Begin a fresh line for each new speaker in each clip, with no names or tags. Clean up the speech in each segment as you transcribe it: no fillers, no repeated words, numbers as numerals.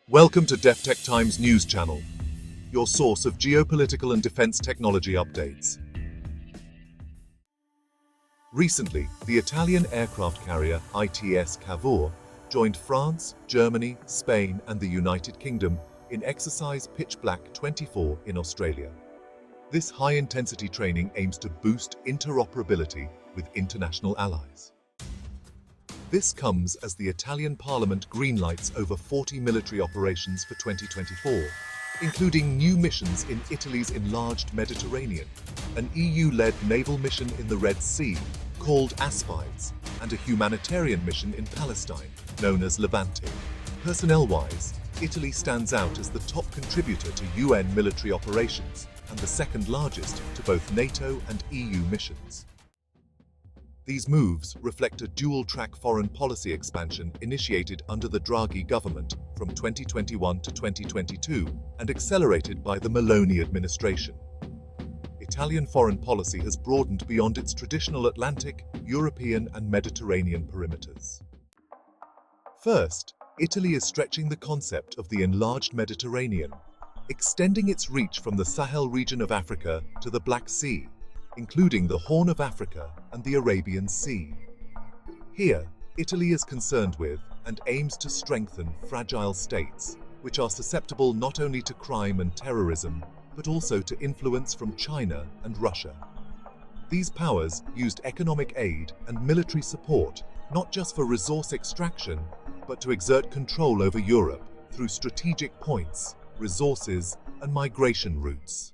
Welcome to DefTechTimes news channel, your source of geopolitical and defense technology updates. Recently, the Italian aircraft carrier ITS Cavour joined France, Germany, Spain, and the United Kingdom in exercise Pitch Black 24 in Australia. This high-intensity training aims to boost interoperability with international allies. This comes as the Italian Parliament greenlights over 40 military operations for 2024, including new missions in Italy's enlarged Mediterranean, an EU-led naval mission in the Red Sea called Aspides, and a humanitarian mission in Palestine known as Levante. Personnel-wise, Italy stands out as the top contributor to UN military operations and the second largest to both NATO and EU missions. These moves reflect a dual-track foreign policy expansion initiated under the Draghi government from 2021 to 2022 and accelerated by the Meloni administration. Italian foreign policy has broadened beyond its traditional Atlantic, European, and Mediterranean perimeters. First, Italy is stretching the concept of the enlarged Mediterranean, extending its reach from the Sahel region of Africa to the Black Sea, including the Horn of Africa and the Arabian Sea. Here, Italy is concerned with and aims to strengthen fragile states, which are susceptible not only to crime and terrorism, but also to influence from China and Russia. These powers used economic aid and military support not just for resource extraction, but to exert control over Europe through strategic points, resources, and migration routes.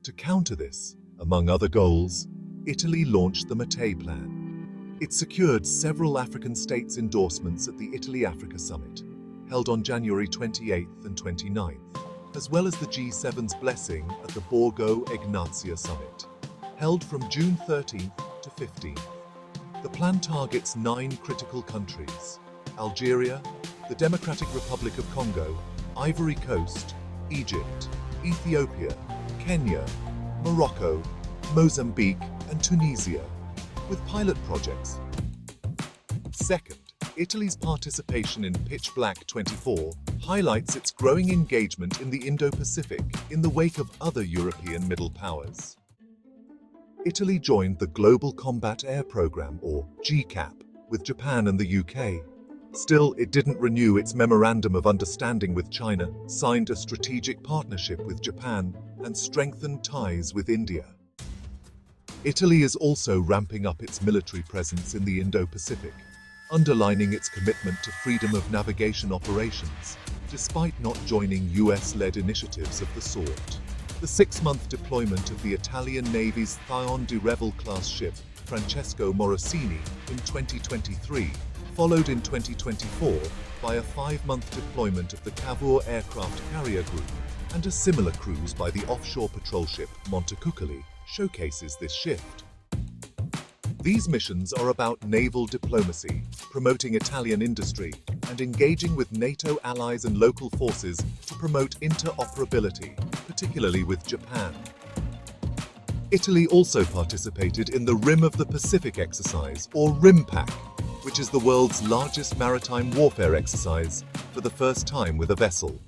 To counter this, among other goals, Italy launched the Mattei Plan. It secured several African states' endorsements at the Italy-Africa Summit, held on January 28th and 29th, as well as the G7's blessing at the Borgo Egnazia Summit, held from June 13th to 15th. The plan targets 9 critical countries: Algeria, the Democratic Republic of Congo, Ivory Coast, Egypt, Ethiopia, Kenya, Morocco, Mozambique, and Tunisia, with pilot projects. Second, Italy's participation in Pitch Black 24 highlights its growing engagement in the Indo-Pacific in the wake of other European middle powers. Italy joined the Global Combat Air Programme, or GCAP, with Japan and the UK. Still, it didn't renew its Memorandum of Understanding with China, signed a strategic partnership with Japan, and strengthened ties with India. Italy is also ramping up its military presence in the Indo-Pacific, underlining its commitment to freedom of navigation operations, despite not joining US-led initiatives of the sort. The 6-month deployment of the Italian Navy's Thion di Revel-class ship, Francesco Morosini, in 2023, followed in 2024 by a 5-month deployment of the Cavour aircraft carrier group, and a similar cruise by the offshore patrol ship Montecuccoli showcases this shift. These missions are about naval diplomacy, promoting Italian industry, and engaging with NATO allies and local forces to promote interoperability, particularly with Japan. Italy also participated in the Rim of the Pacific exercise, or RIMPAC, which is the world's largest maritime warfare exercise, for the first time with a vessel.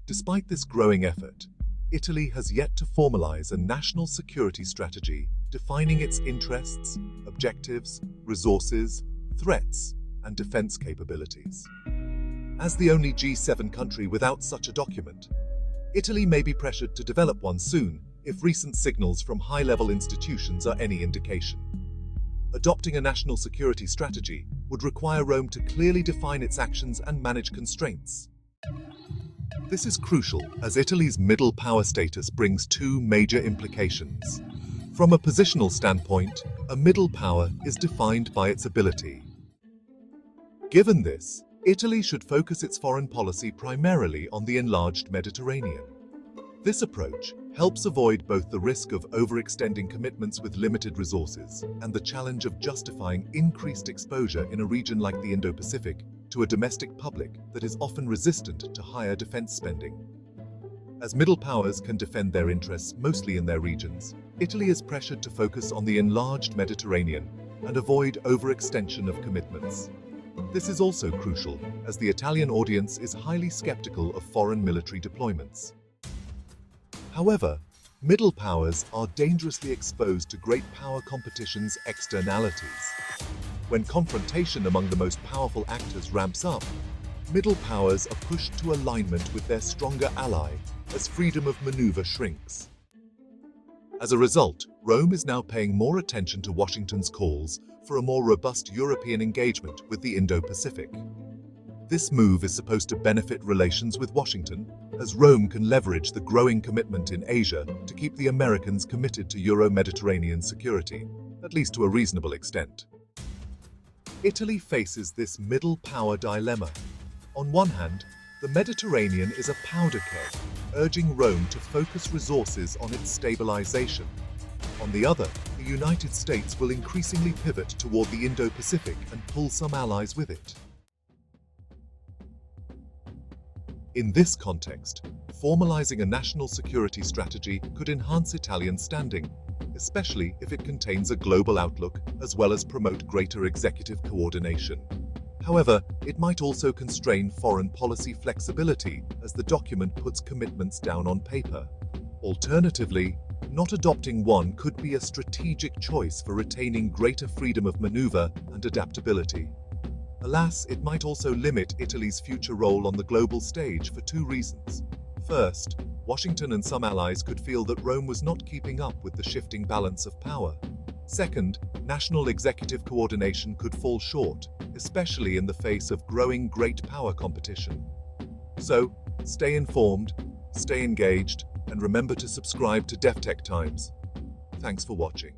Despite this growing effort, Italy has yet to formalize a national security strategy defining its interests, objectives, resources, threats, and defense capabilities. As the only G7 country without such a document, Italy may be pressured to develop one soon if recent signals from high-level institutions are any indication. Adopting a national security strategy would require Rome to clearly define its actions and manage constraints. This is crucial as Italy's middle power status brings 2 major implications. From a positional standpoint, a middle power is defined by its ability. Given this, Italy should focus its foreign policy primarily on the enlarged Mediterranean. This approach helps avoid both the risk of overextending commitments with limited resources and the challenge of justifying increased exposure in a region like the Indo-Pacific to a domestic public that is often resistant to higher defense spending. As middle powers can defend their interests mostly in their regions, Italy is pressured to focus on the enlarged Mediterranean and avoid overextension of commitments. This is also crucial, as the Italian audience is highly skeptical of foreign military deployments. However, middle powers are dangerously exposed to great power competition's externalities. When confrontation among the most powerful actors ramps up, middle powers are pushed to alignment with their stronger ally as freedom of maneuver shrinks. As a result, Rome is now paying more attention to Washington's calls for a more robust European engagement with the Indo-Pacific. This move is supposed to benefit relations with Washington, as Rome can leverage the growing commitment in Asia to keep the Americans committed to Euro-Mediterranean security, at least to a reasonable extent. Italy faces this middle power dilemma. On one hand, the Mediterranean is a powder keg, urging Rome to focus resources on its stabilization. On the other, the United States will increasingly pivot toward the Indo-Pacific and pull some allies with it. In this context, formalizing a national security strategy could enhance Italian standing, especially if it contains a global outlook as well as promote greater executive coordination. However, it might also constrain foreign policy flexibility as the document puts commitments down on paper. Alternatively, not adopting one could be a strategic choice for retaining greater freedom of maneuver and adaptability. Alas, it might also limit Italy's future role on the global stage for two reasons. First, Washington and some allies could feel that Rome was not keeping up with the shifting balance of power. Second, national executive coordination could fall short, especially in the face of growing great power competition. So, stay informed, stay engaged, and remember to subscribe to DefTechTimes. Thanks for watching.